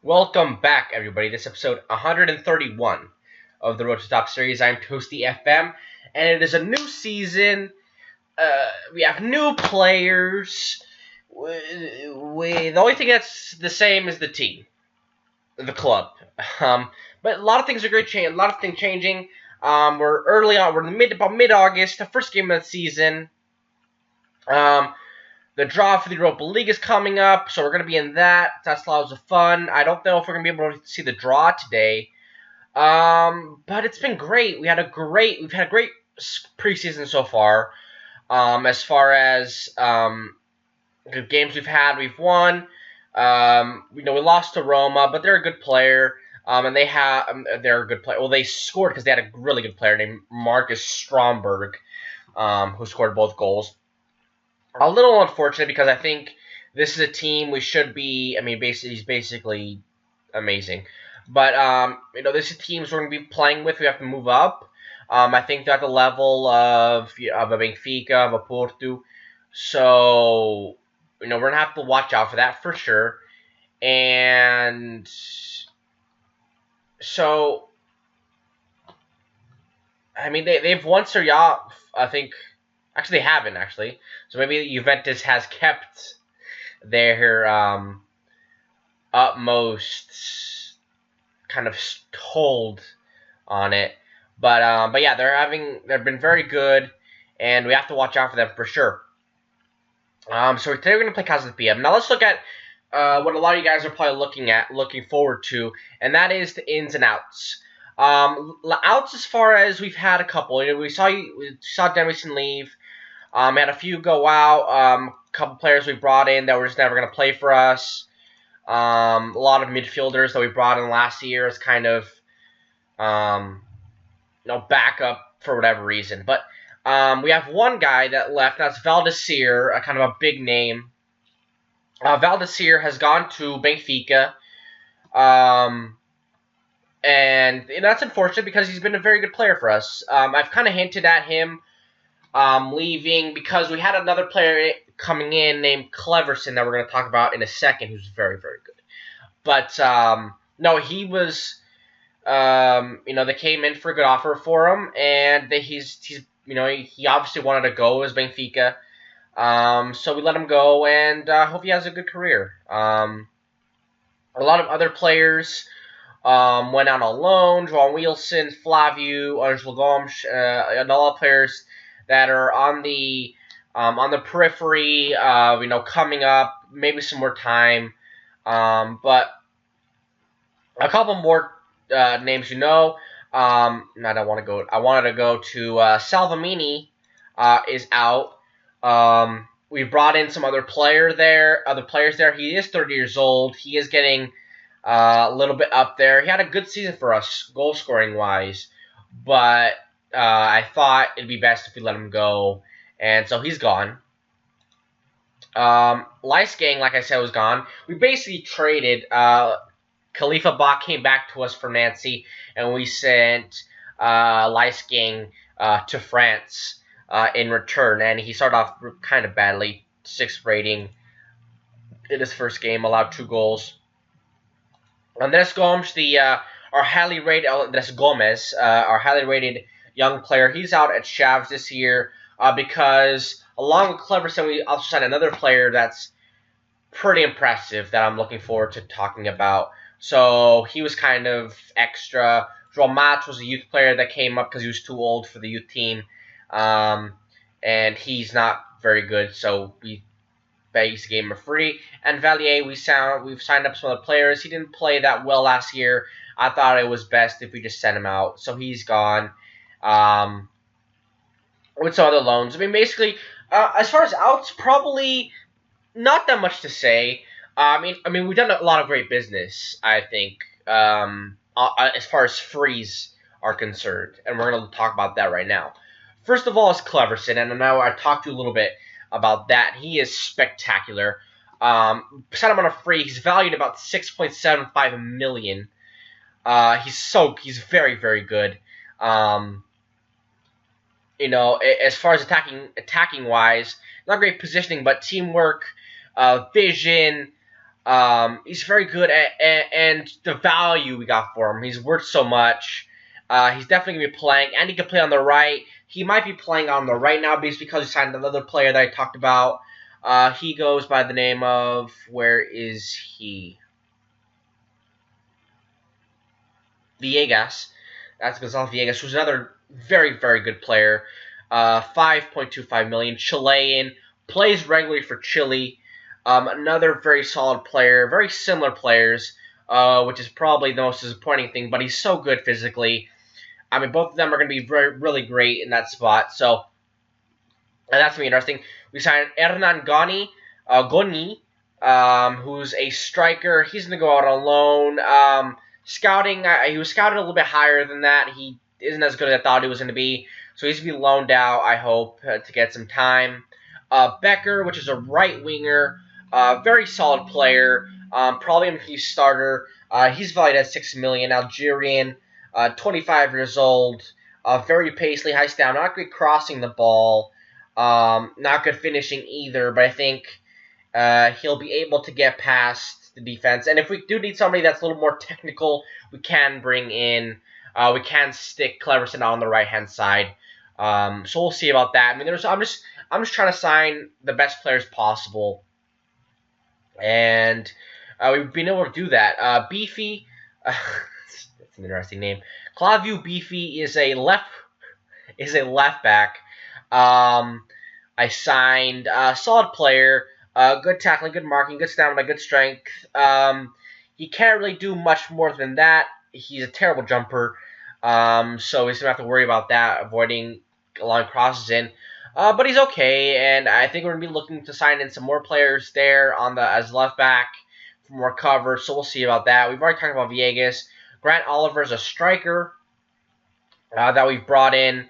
Welcome back, everybody. This episode 131 of the Road to Top series. I'm Toasty FM, and it is a new season. We have new players. The only thing that's the same is the team, the club. But a lot of things are great. A lot of things changing. We're early on. We're in about mid-August, the first game of the season. The draw for the Europa League is coming up, so we're going to be in that. That's lots of fun. I don't know if we're going to be able to see the draw today, but it's been great. We've had a great preseason so far. As far as the games we've won. We lost to Roma, but they're a good player. And they're a good player. Well, they scored because they had a really good player named Marcus Stromberg, who scored both goals. A little unfortunate because I think this is a team we should be. I mean, he's basically amazing, but this is teams we're going to be playing with. We have to move up. I think they're at the level of a Benfica, of a Porto, so we're gonna have to watch out for that for sure. And so, I mean, they've won Serie A, I think. Actually, they haven't, actually. So maybe Juventus has kept their utmost kind of hold on it. But yeah, they've been very good, and we have to watch out for them for sure. So today we're going to play Casa de PM. Now let's look at what a lot of you guys are probably looking forward to, and that is the ins and outs. Outs as far as we've had a couple. We saw Dennison leave. We had a few go out. A couple players we brought in that were just never going to play for us. A lot of midfielders that we brought in last year as kind of backup for whatever reason. But we have one guy that left. That's Valdecir, a kind of a big name. Valdecir has gone to Benfica. And that's unfortunate because he's been a very good player for us. I've kind of hinted at him leaving because we had another player coming in named Cleverson that we're going to talk about in a second, who's very, very good. But no, he was, they came in for a good offer for him, and he obviously wanted to go as Benfica. So we let him go, and hope he has a good career. A lot of other players went out on loan. João Wilson, Flavio, Angelo Gomes, and all the players that are on the periphery, coming up, maybe some more time. But a couple more names, I wanted to go to Salvamini is out. We brought in some other players there. He is 30 years old. He is getting a little bit up there. He had a good season for us, goal scoring wise, but I thought it'd be best if we let him go, and so he's gone. Lice Gang, like I said, was gone. We basically traded. Khalifa Bach came back to us for Nancy, and we sent Lice Gang to France in return, and he started off kind of badly, 6th rating in his first game, allowed 2 goals. Andres Gomes, our highly rated young player, he's out at Chaves this year because along with Cleverson, we also signed another player that's pretty impressive that I'm looking forward to talking about. So he was kind of extra. João Matos was a youth player that came up because he was too old for the youth team, and he's not very good, so we basically gave him a free. And Valier, we've signed up some other players. He didn't play that well last year. I thought it was best if we just sent him out, so he's gone. With some other loans. I mean, basically, as far as outs, probably not that much to say. I mean, we've done a lot of great business, I think, as far as frees are concerned, and we're going to talk about that right now. First of all is Cleverson, and I know I talked to you a little bit about that. He is spectacular. Set him on a free. He's valued about 6.75 million. He's very, very good. As far as attacking wise, not great positioning, but teamwork, vision, He's very good and the value we got for him, he's worth so much. He's definitely going to be playing, and he can play on the right. He might be playing on the right now because he signed another player that I talked about. He goes by the name of, where is he? Villegas. That's Gonzalo Villegas, who's another very, very good player. 5.25 million. Chilean. Plays regularly for Chile. Another very solid player. Very similar players, which is probably the most disappointing thing, but he's so good physically. I mean, both of them are going to be really great in that spot. So, and that's going to be interesting. We signed Hernan Goni, who's a striker. He's going to go out on loan. Scouting, he was scouted a little bit higher than that. He isn't as good as I thought he was going to be. So he's going to be loaned out, I hope, to get some time. Becker, which is a right winger, very solid player. Probably a key starter. He's valued at $6 million. Algerian, 25 years old. Very pacey, high stamina, not good crossing the ball. Not good finishing either, but I think he'll be able to get past the defense. And if we do need somebody that's a little more technical, we can bring in, we can stick Cleverson on the right-hand side. So we'll see about that. I mean, I'm just trying to sign the best players possible, and we've been able to do that. Beefy, that's an interesting name. Claviu Beefy is a left back. I signed a solid player, good tackling, good marking, good stamina, good strength. He can't really do much more than that. He's a terrible jumper, so he's gonna have to worry about that, avoiding long crosses in. But he's okay, and I think we're gonna be looking to sign in some more players there on the as left back for more cover. So we'll see about that. We've already talked about Villegas. Grant Oliver is a striker that we've brought in.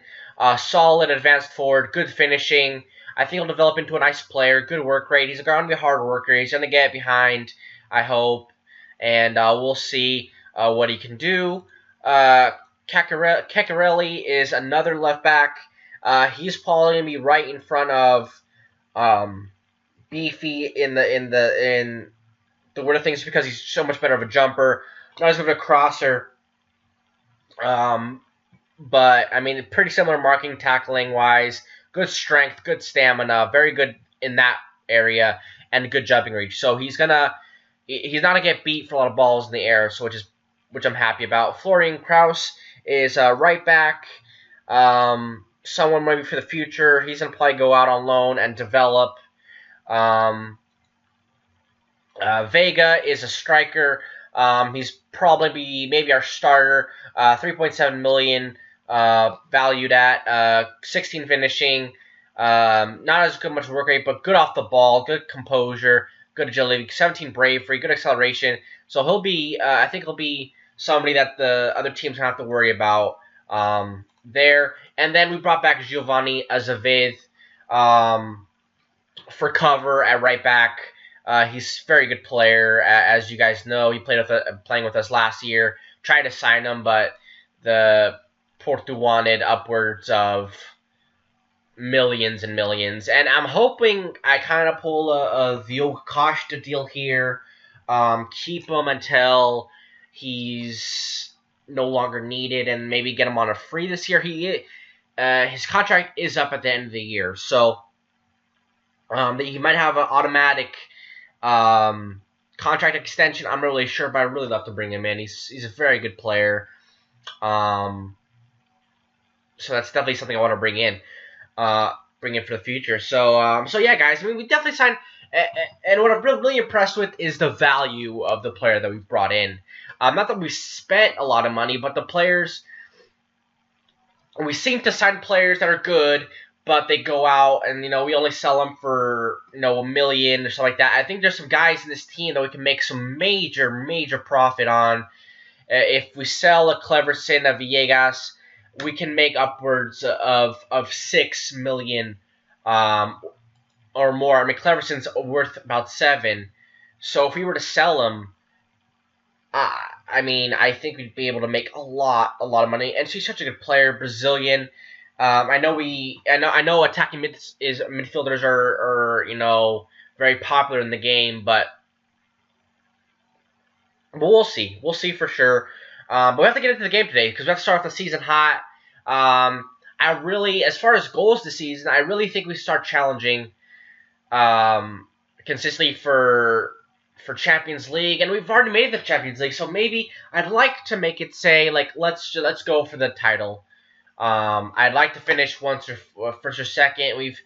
Solid advanced forward, good finishing. I think he'll develop into a nice player, good work rate. He's going to be a hard worker. He's going to get behind, I hope, and we'll see what he can do. Caccarelli is another left back. He's probably going to be right in front of Beefy in the order of things because he's so much better of a jumper, not as good of a crosser. But I mean, pretty similar marking, tackling wise. Good strength, good stamina, very good in that area, and good jumping reach. So he's not gonna get beat for a lot of balls in the air, so which I'm happy about. Florian Kraus is right back. Someone maybe for the future. He's gonna probably go out on loan and develop. Vega is a striker. He's probably maybe our starter. 3.7 million. Valued at 16 finishing, not as good much work rate, but good off the ball, good composure, good agility, 17 bravery, good acceleration. So he'll be, I think he'll be somebody that the other teams don't have to worry about there. And then we brought back Giovanni Azevedo for cover at right back. He's a very good player, as you guys know. He playing with us last year. Tried to sign him, but the Porto wanted upwards of millions and millions, and I'm hoping I kind of pull a Diogo Costa deal here, keep him until he's no longer needed, and maybe get him on a free this year. His contract is up at the end of the year, so he might have an automatic contract extension. I'm not really sure, but I'd really love to bring him in. He's a very good player. So that's definitely something I want to bring in for the future. So yeah, guys. I mean, we definitely signed, and what I'm really impressed with is the value of the player that we've brought in. Not that we spent a lot of money, but the players, we seem to sign players that are good, but they go out and we only sell them for $1 million or something like that. I think there's some guys in this team that we can make some major profit on. If we sell a Cleverson, a Villegas, we can make upwards of $6 million or more. I mean, Cleverson's worth about $7 million. So if we were to sell him, I mean, I think we'd be able to make a lot of money. And she's such a good player, Brazilian. I know attacking midfielders are very popular in the game, but But we'll see. We'll see for sure. But we have to get into the game today because we have to start off the season hot. I really, as far as goals this season, I really think we start challenging consistently for Champions League, and we've already made the Champions League. So maybe I'd like to make it say like let's go for the title. I'd like to finish first or second.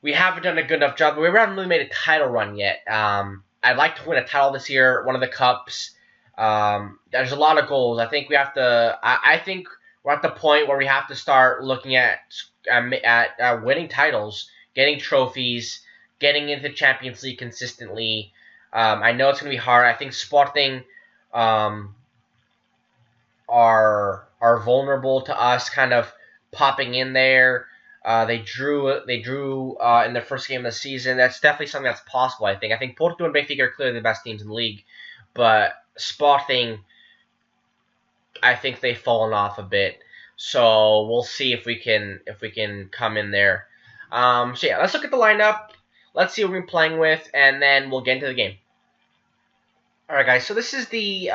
We haven't done a good enough job. We haven't really made a title run yet. I'd like to win a title this year, one of the cups. There's a lot of goals. I think we have to. I think we're at the point where we have to start looking at winning titles, getting trophies, getting into Champions League consistently. I know it's gonna be hard. I think Sporting are vulnerable to us kind of popping in there. They drew in their first game of the season. That's definitely something that's possible, I think. I think Porto and Benfica are clearly the best teams in the league. But Sporting, I think they've fallen off a bit. So we'll see if we can come in there. So yeah, let's look at the lineup. Let's see what we're playing with, and then we'll get into the game. All right, guys. So this is the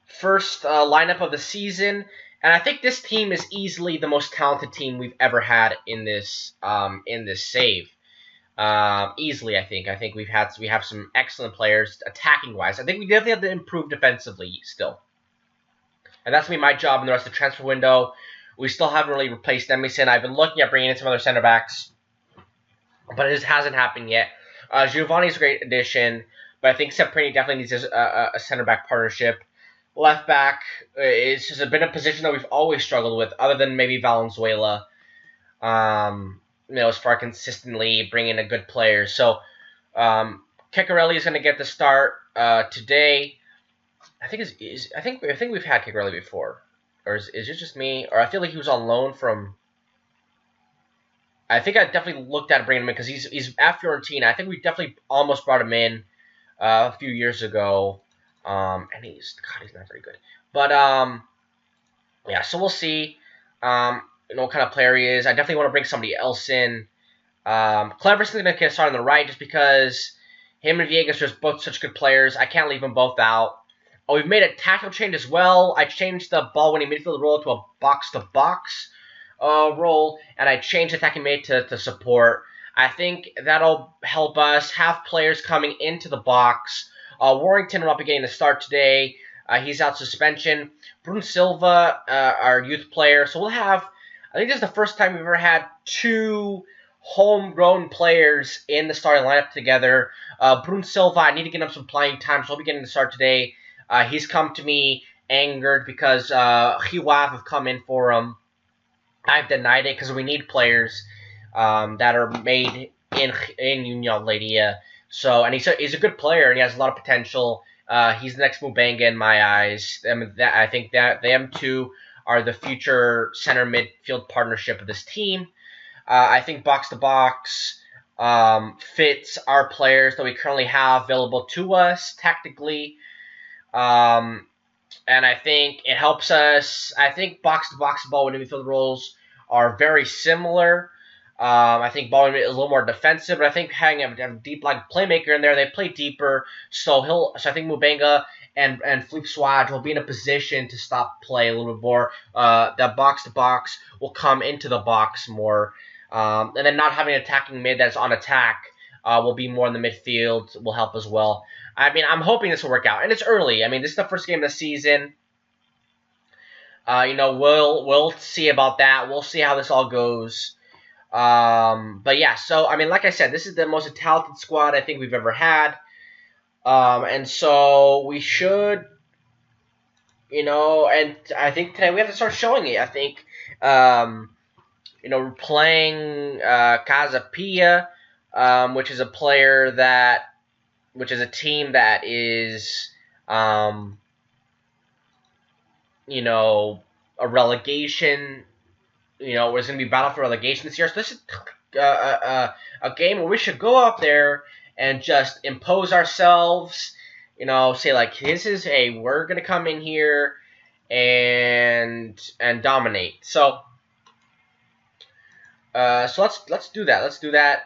first lineup of the season, and I think this team is easily the most talented team we've ever had in this save. Easily, I think. I think we have some excellent players attacking wise. I think we definitely have to improve defensively still, and that's gonna be my job in the rest of the transfer window. We still haven't really replaced Emerson. I've been looking at bringing in some other center backs, but it just hasn't happened yet. Giovanni's a great addition, but I think Seprini definitely needs a center back partnership. Left back is just been a position that we've always struggled with, other than maybe Valenzuela. As far consistently bringing a good player. So, Kekarelli is going to get the start today. I think we've had Kekarelli before, or is it just me? Or I feel like he was on loan from. I think I definitely looked at bringing him in because he's at Fiorentina. I think we definitely almost brought him in a few years ago. And he's not very good. But yeah, so we'll see. What kind of player he is. I definitely want to bring somebody else in. Cleverson's going to get started on the right just because him and Viegas are both such good players. I can't leave them both out. Oh, we've made a tactical change as well. I changed the ball-winning midfield role to a box-to-box role, and I changed the attacking mid to support. I think that'll help us have players coming into the box. Warrington will not be getting the start today. He's out suspension. Bruno Silva, our youth player. So we'll have, I think this is the first time we've ever had two homegrown players in the starting lineup together. Bruno Silva, I need to get him some playing time, so he'll be getting the start today. He's come to me angered because Chihuahua have come in for him. I've denied it because we need players that are made in Union Ladia. So, and he's a good player, and he has a lot of potential. He's the next Mubanga in my eyes. I think that them two are the future center midfield partnership of this team. I think box-to-box fits our players that we currently have available to us tactically. And I think it helps us. I think box-to-box ball winning midfield roles are very similar. I think Baldwin is a little more defensive, but I think having a deep line playmaker in there, they play deeper. So I think Mubanga and Philippe Swage will be in a position to stop play a little bit more. That box to box will come into the box more, and then not having an attacking mid that's on attack will be more in the midfield will help as well. I mean, I'm hoping this will work out, and it's early. I mean, this is the first game of the season. We'll see about that. We'll see how this all goes. But yeah, so, I mean, like I said, this is the most talented squad I think we've ever had. And so we should, and I think today we have to start showing it. I think, we're playing Casapia, which is a team that is, a relegation. There's going to be battle for relegation this year. So this is a game where we should go out there and just impose ourselves. Say like, we're going to come in here and dominate. So let's do that. Let's do that.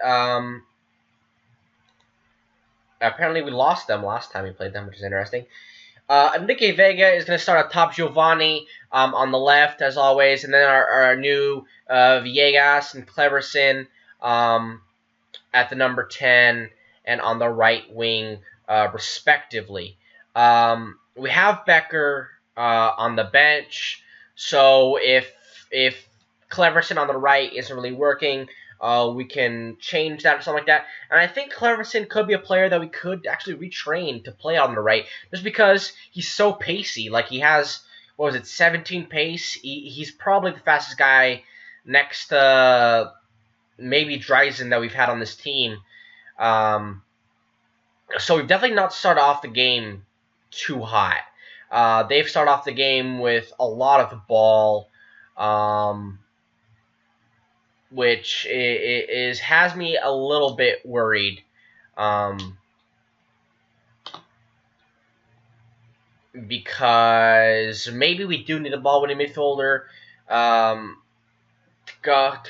Apparently, we lost them last time we played them, which is interesting. Enrique Vega is going to start atop Giovanni on the left, as always, and then our new Villegas and Cleverson at the number 10 and on the right wing, respectively. We have Becker on the bench, so if Cleverson on the right isn't really working, we can change that or something like that. And I think Cleverson could be a player that we could actually retrain to play on the right, just because he's so pacey. Like, he has, 17 pace? He's probably the fastest guy next to maybe Dreisen that we've had on this team. So we've definitely not started off the game too hot. They've started off the game with a lot of the ball, which has me a little bit worried. Because maybe we do need a ball-winning midfielder to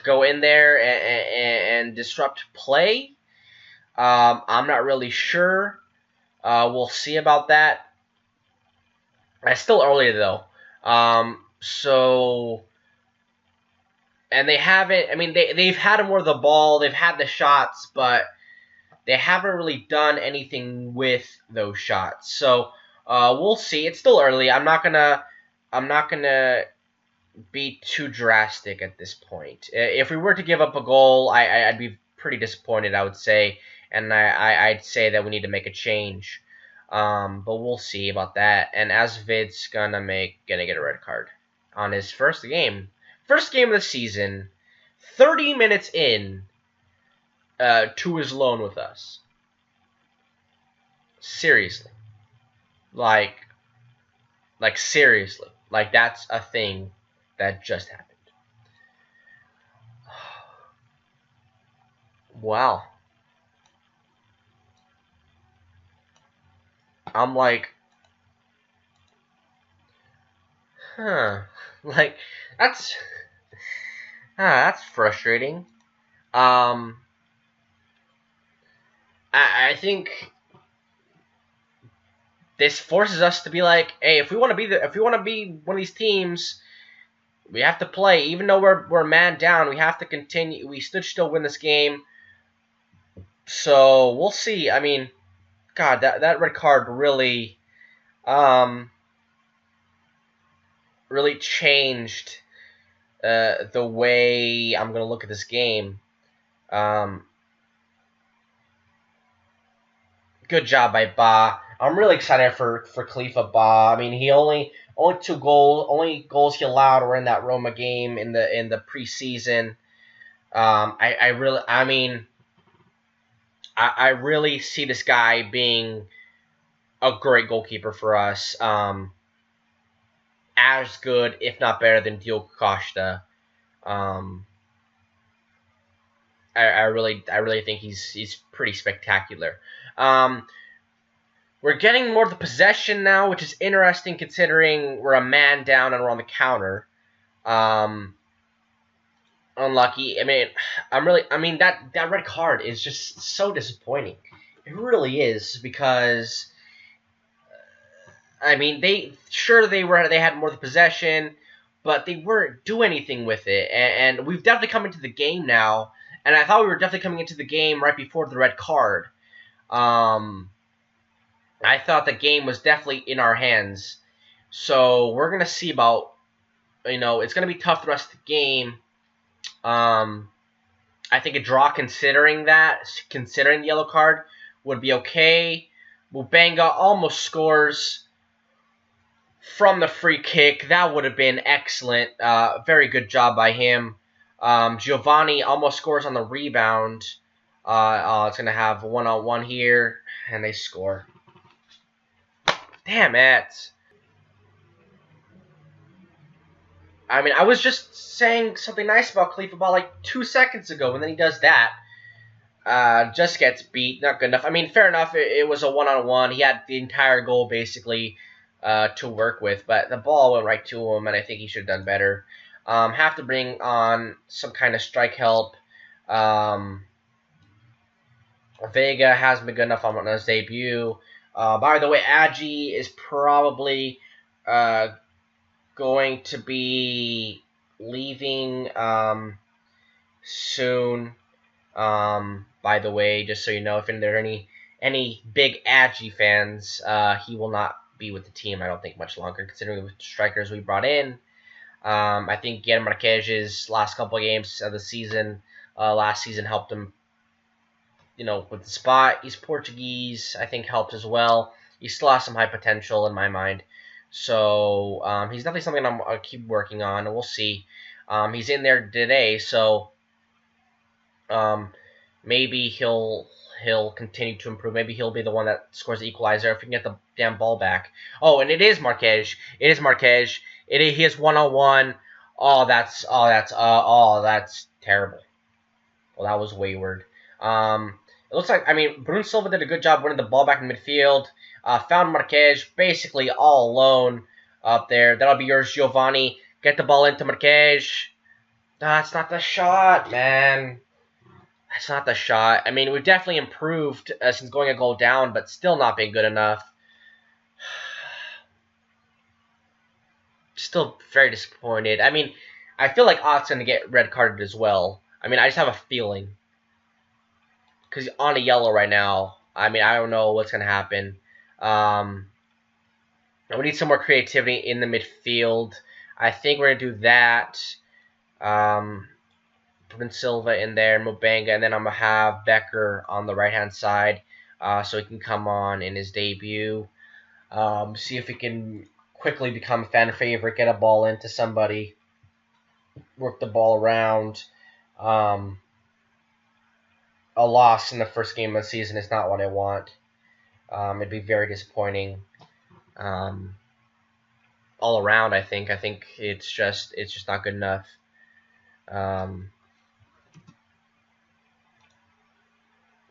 go in there and disrupt play. I'm not really sure. We'll see about that. It's still early though. And they haven't. I mean, they've had more of the ball. They've had the shots, but they haven't really done anything with those shots. So we'll see. It's still early. I'm not gonna be too drastic at this point. If we were to give up a goal, I'd be pretty disappointed, I would say, and I'd say that we need to make a change. But we'll see about that. And Azvid's gonna get a red card on his first game of the season, 30 minutes in to his loan with us. Seriously, like seriously, like that's a thing that just happened. Wow. I'm like, like that's frustrating. I think this forces us to be like, hey, if we want to be one of these teams, we have to play. Even though we're man down, we have to continue. We should still win this game. So we'll see. I mean, God, that red card really, really changed the way I'm gonna look at this game. Good job by Ba. I'm really excited for Khalifa Ba. I mean, he only goals he allowed were in that Roma game in the preseason. I really see this guy being a great goalkeeper for us. As good, if not better, than Diogo Costa. I really think he's pretty spectacular. We're getting more of the possession now, which is interesting considering we're a man down and we're on the counter. Unlucky. I mean, that red card is just so disappointing. It really is, because I mean, they had more of the possession, but they weren't doing anything with it. And we've definitely come into the game now, and I thought we were definitely coming into the game right before the red card. I thought the game was definitely in our hands. So we're going to see about, it's going to be tough the rest of the game. I think a draw, considering the yellow card, would be okay. Mubanga almost scores from the free kick. That would have been excellent. Very good job by him. Giovanni almost scores on the rebound. It's going to have a one-on-one here, and they score. Damn it. I mean, I was just saying something nice about Khalifa Ball like 2 seconds ago, and then he does that. Just gets beat. Not good enough. I mean, fair enough. It was a one-on-one. He had the entire goal, basically, to work with, but the ball went right to him, and I think he should have done better. Have to bring on some kind of strike help. Vega hasn't been good enough on his debut. By the way, Agi is probably going to be leaving soon. By the way, just so you know, if there are any big Agi fans, he will not be with the team, I don't think, much longer, considering the strikers we brought in. I think Guilherme Marquez's last couple of games of the season, last season helped him, with the spot. He's Portuguese, I think helped as well. He still has some high potential in my mind. So he's definitely something I'll keep working on, and we'll see. He's in there today, so maybe he'll continue to improve. Maybe he'll be the one that scores the equalizer if he can get the damn ball back. Oh, and it is Marquez. It is Marquez. He is 1-on-1. That's terrible. Well, that was wayward. It looks like, Bruno Silva did a good job winning the ball back in midfield. Found Marquez basically all alone up there. That'll be yours, Giovanni. Get the ball into Marquez. That's not the shot, man. That's not the shot. We've definitely improved since going a goal down, but still not being good enough. Still very disappointed. I feel like Ott's going to get red carded as well. I just have a feeling. Because he's on a yellow right now. I don't know what's going to happen. We need some more creativity in the midfield. I think we're going to do that. Bruno Silva in there, Mobanga, and then I'm going to have Becker on the right-hand side so he can come on in his debut. See if he can quickly become a fan favorite, get a ball into somebody, work the ball around. A loss in the first game of the season is not what I want. It'd be very disappointing. All around, I think it's just not good enough.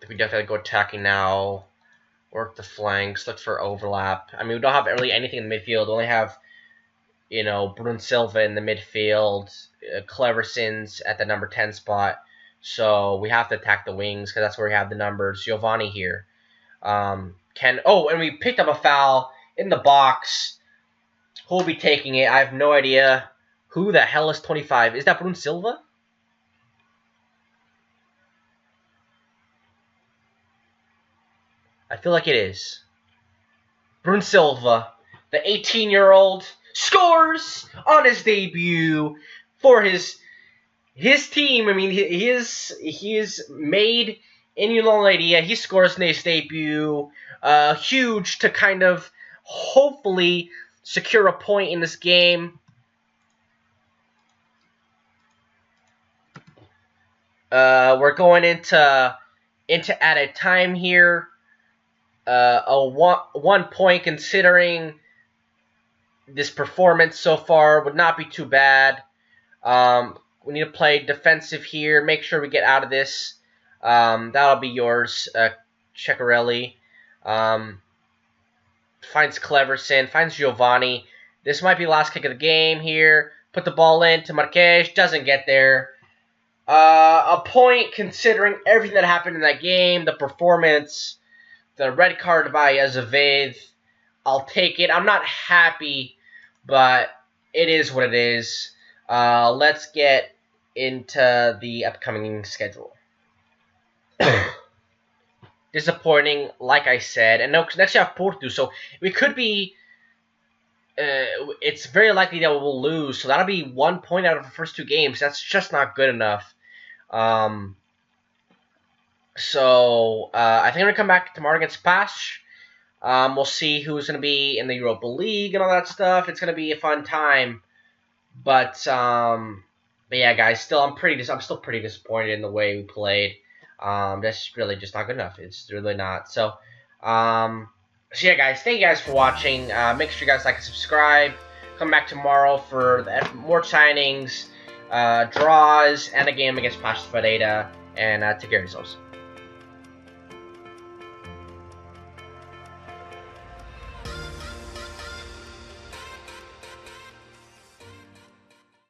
We definitely go attacking now. Work the flanks. Look for overlap. We don't have really anything in the midfield. We only have, Bruno Silva in the midfield. Cleverson's at the number 10 spot. So we have to attack the wings because that's where we have the numbers. Giovanni here. And we picked up a foul in the box. Who'll be taking it? I have no idea. Who the hell is 25? Is that Bruno Silva? I feel like it is. Bruno Silva, the 18-year-old, scores on his debut for his team. He is made in United. He scores in his debut. Huge to kind of hopefully secure a point in this game. We're going into added time here. A one point, considering this performance so far, would not be too bad. We need to play defensive here. Make sure we get out of this. That'll be yours, Ceccarelli. Finds Cleverson. Finds Giovanni. This might be the last kick of the game here. Put the ball in to Marquez. Doesn't get there. A point, considering everything that happened in that game, the performance, the red card by Azevedo. I'll take it. I'm not happy, but it is what it is. Let's get into the upcoming schedule. Disappointing, like I said. And next you have Porto, so we could be... it's very likely that we'll lose, so that'll be 1 point out of the first two games. That's just not good enough. So I think I'm going to come back tomorrow against Pash. We'll see who's going to be in the Europa League and all that stuff. It's going to be a fun time. But yeah, guys, I'm still pretty disappointed in the way we played. That's really just not good enough. It's really not. So yeah, guys, thank you guys for watching. Make sure you guys like and subscribe. Come back tomorrow for more signings, draws, and a game against Pash Ferreira. And take care of yourselves.